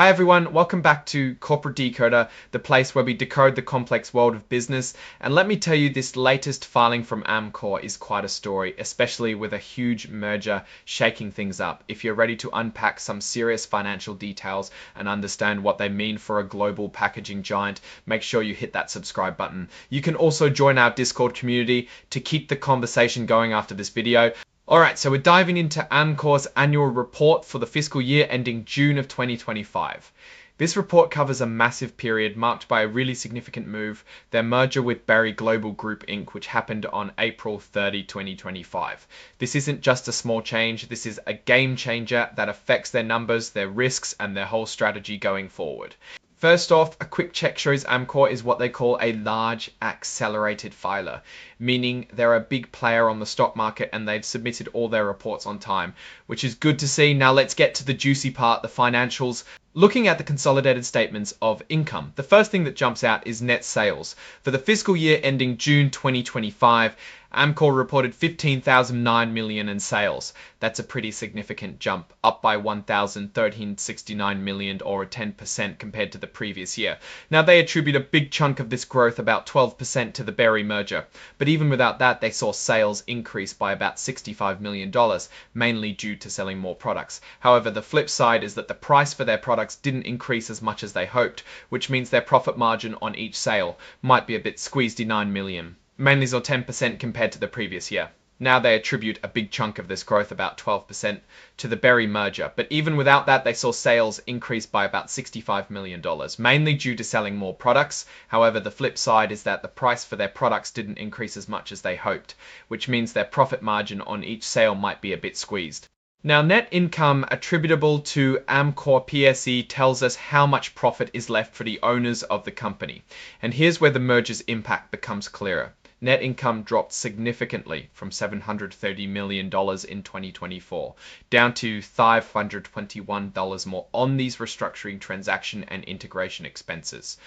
Hi everyone, welcome back to Corporate Decoder, the place where we decode the complex world of business. And let me tell you, this latest filing from Amcor is quite a story, especially with a huge merger shaking things up. If you're ready to unpack some serious financial details and understand what they mean for a global packaging giant, make sure you hit that subscribe button. You can also join our Discord community to keep the conversation going after this video. Alright, so we're diving into Amcor's annual report for the fiscal year ending June of 2025. This report covers a massive period marked by a really significant move, their merger with Berry Global Group Inc., which happened on April 30, 2025. This isn't just a small change, this is a game changer that affects their numbers, their risks, and their whole strategy going forward. First off, a quick check shows Amcor is what they call a large accelerated filer, meaning they're a big player on the stock market and they've submitted all their reports on time, which is good to see. Now let's get to the juicy part, the financials. Looking at the consolidated statements of income, the first thing that jumps out is net sales. For the fiscal year ending June 2025, Amcor reported $15,009 million in sales. That's a pretty significant jump, up by $1,369 million or 10% compared to the previous year. Now they attribute a big chunk of this growth, about 12%, to the Berry merger. But even without that, they saw sales increase by about $65 million, mainly due to selling more products. However, the flip side is that the price for their products didn't increase as much as they hoped, which means their profit margin on each sale might be a bit squeezed, $9 million. Mainly saw 10% compared to the previous year. Now they attribute a big chunk of this growth, about 12%, to the Berry merger. But even without that, they saw sales increase by about $65 million, mainly due to selling more products. However, the flip side is that the price for their products didn't increase as much as they hoped, which means their profit margin on each sale might be a bit squeezed. Now, net income attributable to Amcor PSE tells us how much profit is left for the owners of the company. And here's where the merger's impact becomes clearer. Net income dropped significantly from $730 million in 2024, down to $521 more on these restructuring, transaction, and integration expenses.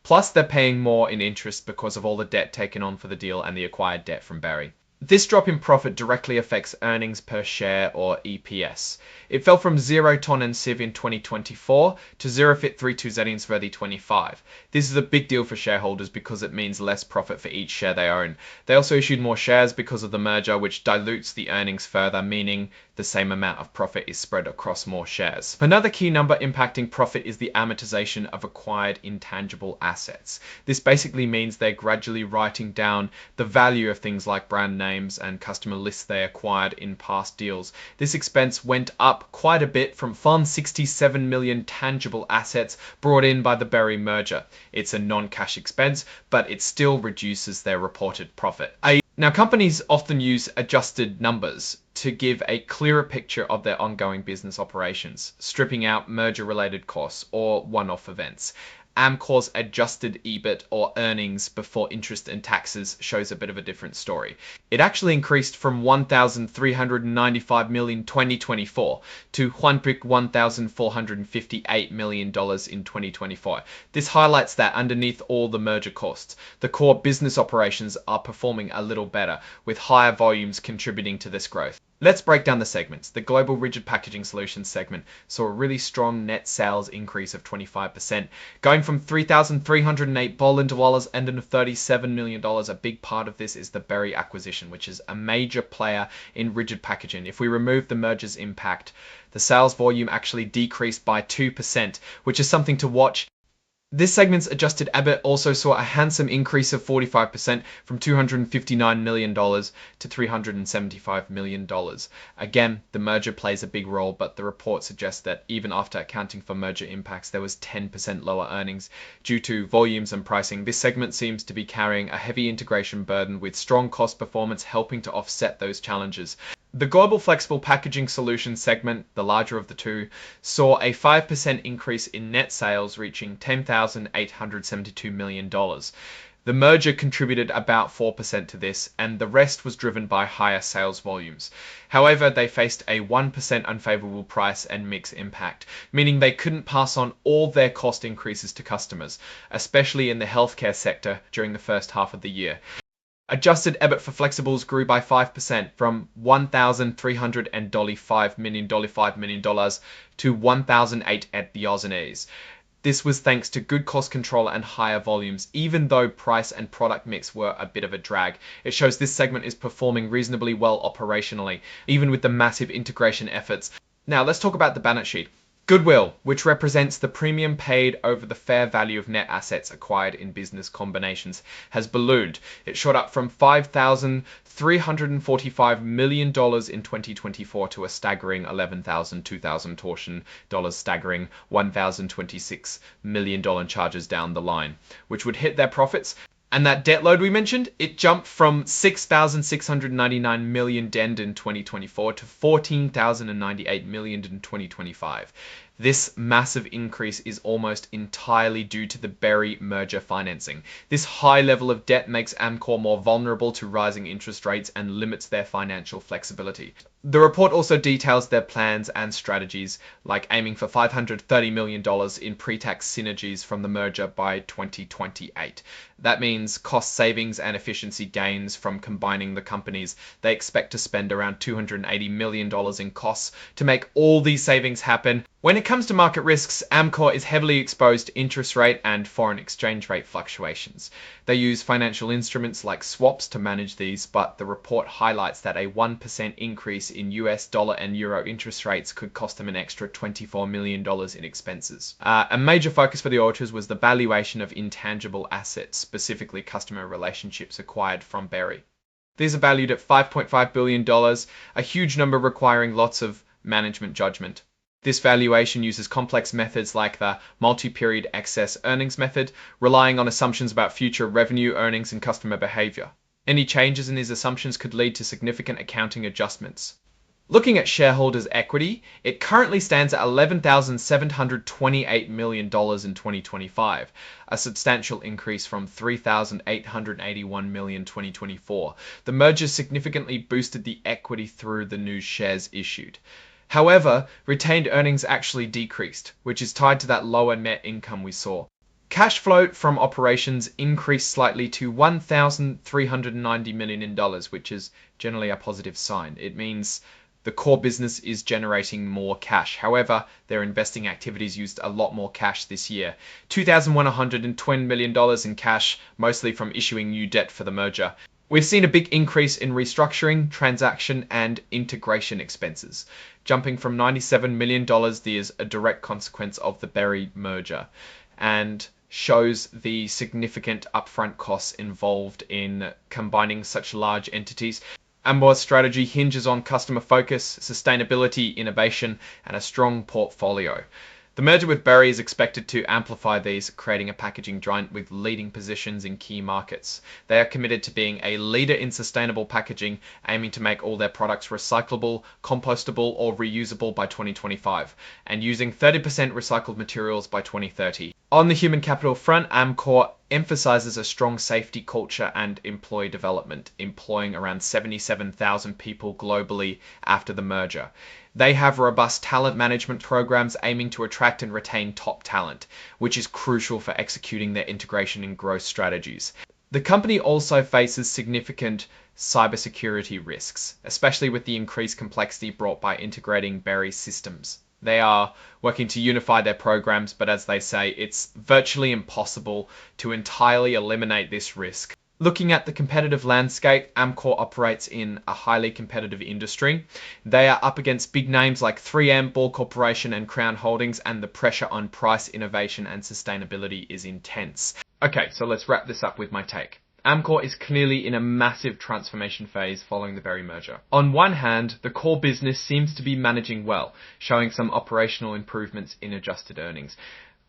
Plus, they're paying more in interest because of all the debt taken on for the deal and the acquired debt from Berry. This drop in profit directly affects earnings per share, or EPS. It fell from 0 ton and siv in 2024 to 0 fit 32 zetians in 2025. This is a big deal for shareholders because it means less profit for each share they own. They also issued more shares because of the merger, which dilutes the earnings further, meaning the same amount of profit is spread across more shares. Another key number impacting profit is the amortization of acquired intangible assets. This basically means they're gradually writing down the value of things like brand names and customer lists they acquired in past deals. This expense went up quite a bit from $67 million tangible assets brought in by the Berry merger. It's a non-cash expense, but it still reduces their reported profit. Now, companies often use adjusted numbers to give a clearer picture of their ongoing business operations, stripping out merger-related costs or one-off events. Amcor's adjusted EBIT, or earnings before interest and taxes, shows a bit of a different story. It actually increased from $1,395 million in 2024 to $1,458 million in 2024. This highlights that underneath all the merger costs, the core business operations are performing a little better, with higher volumes contributing to this growth. Let's break down the segments. The Global Rigid Packaging Solutions segment saw a really strong net sales increase of 25%, going from $3,308 billion to $37 million. A big part of this is the Berry acquisition, which is a major player in rigid packaging. If we remove the merger's impact, the sales volume actually decreased by 2%, which is something to watch. This segment's adjusted EBIT also saw a handsome increase of 45% from $259 million to $375 million. Again, the merger plays a big role, but the report suggests that even after accounting for merger impacts, there was 10% lower earnings due to volumes and pricing. This segment seems to be carrying a heavy integration burden, with strong cost performance helping to offset those challenges. The Global Flexible Packaging Solutions segment, the larger of the two, saw a 5% increase in net sales, reaching $10,872 million. The merger contributed about 4% to this, and the rest was driven by higher sales volumes. However, they faced a 1% unfavorable price and mix impact, meaning they couldn't pass on all their cost increases to customers, especially in the healthcare sector during the first half of the year. Adjusted EBIT for flexibles grew by 5% from $1,305 million to $1,008 at the Aussies. This was thanks to good cost control and higher volumes, even though price and product mix were a bit of a drag. It shows this segment is performing reasonably well operationally, even with the massive integration efforts. Now let's talk about the balance sheet. Goodwill, which represents the premium paid over the fair value of net assets acquired in business combinations, has ballooned. It shot up from $5,345 million in 2024 to a staggering $11,000 dollars, staggering $1,026 million charges down the line, which would hit their profits. And that debt load we mentioned, it jumped from 6,699 million dend in 2024 to 14,098 million in 2025. This massive increase is almost entirely due to the Berry merger financing. This high level of debt makes Amcor more vulnerable to rising interest rates and limits their financial flexibility. The report also details their plans and strategies, like aiming for $530 million in pre-tax synergies from the merger by 2028. That means cost savings and efficiency gains from combining the companies. They expect to spend around $280 million in costs to make all these savings happen. When it comes to market risks, Amcor is heavily exposed to interest rate and foreign exchange rate fluctuations. They use financial instruments like swaps to manage these, but the report highlights that a 1% increase in US dollar and euro interest rates could cost them an extra $24 million in expenses. A major focus for the auditors was the valuation of intangible assets, specifically customer relationships acquired from Berry. These are valued at $5.5 billion, a huge number requiring lots of management judgment. This valuation uses complex methods like the multi-period excess earnings method, relying on assumptions about future revenue, earnings, and customer behavior. Any changes in these assumptions could lead to significant accounting adjustments. Looking at shareholders' equity, it currently stands at $11,728 million in 2025, a substantial increase from $3,881 million in 2024. The merger significantly boosted the equity through the new shares issued. However, retained earnings actually decreased, which is tied to that lower net income we saw. Cash flow from operations increased slightly to $1,390 million, which is generally a positive sign. It means the core business is generating more cash. However, their investing activities used a lot more cash this year. $2,120 million in cash, mostly from issuing new debt for the merger. We've seen a big increase in restructuring, transaction, and integration expenses, jumping from $97 million as a direct consequence of the Berry merger, and shows the significant upfront costs involved in combining such large entities. Amcor's strategy hinges on customer focus, sustainability, innovation, and a strong portfolio. The merger with Berry is expected to amplify these, creating a packaging giant with leading positions in key markets. They are committed to being a leader in sustainable packaging, aiming to make all their products recyclable, compostable, or reusable by 2025, and using 30% recycled materials by 2030. On the human capital front, Amcor emphasizes a strong safety culture and employee development, employing around 77,000 people globally after the merger. They have robust talent management programs aiming to attract and retain top talent, which is crucial for executing their integration and growth strategies. The company also faces significant cybersecurity risks, especially with the increased complexity brought by integrating Berry's systems. They are working to unify their programs, but as they say, it's virtually impossible to entirely eliminate this risk. Looking at the competitive landscape, Amcor operates in a highly competitive industry. They are up against big names like 3M, Ball Corporation, and Crown Holdings, and the pressure on price, innovation, and sustainability is intense. Okay, so let's wrap this up with my take. Amcor is clearly in a massive transformation phase following the Berry merger. On one hand, the core business seems to be managing well, showing some operational improvements in adjusted earnings.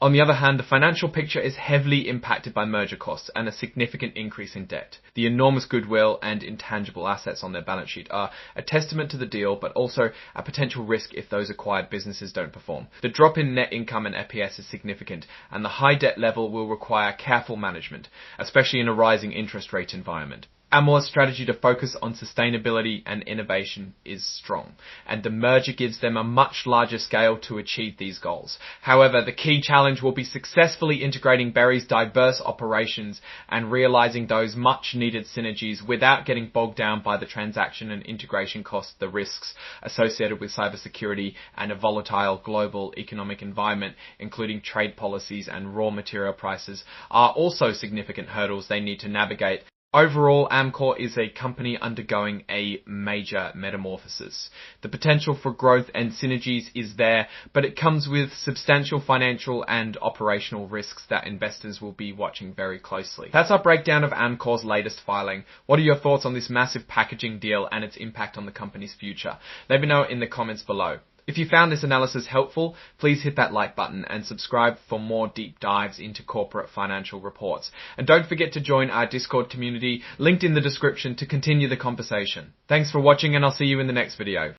On the other hand, the financial picture is heavily impacted by merger costs and a significant increase in debt. The enormous goodwill and intangible assets on their balance sheet are a testament to the deal, but also a potential risk if those acquired businesses don't perform. The drop in net income and EPS is significant, and the high debt level will require careful management, especially in a rising interest rate environment. Amcor's strategy to focus on sustainability and innovation is strong, and the merger gives them a much larger scale to achieve these goals. However, the key challenge will be successfully integrating Berry's diverse operations and realizing those much needed synergies without getting bogged down by the transaction and integration costs, the risks associated with cybersecurity, and a volatile global economic environment, including trade policies and raw material prices, are also significant hurdles they need to navigate. Overall, Amcor is a company undergoing a major metamorphosis. The potential for growth and synergies is there, but it comes with substantial financial and operational risks that investors will be watching very closely. That's our breakdown of Amcor's latest filing. What are your thoughts on this massive packaging deal and its impact on the company's future? Let me know in the comments below. If you found this analysis helpful, please hit that like button and subscribe for more deep dives into corporate financial reports. And don't forget to join our Discord community, linked in the description, to continue the conversation. Thanks for watching, and I'll see you in the next video.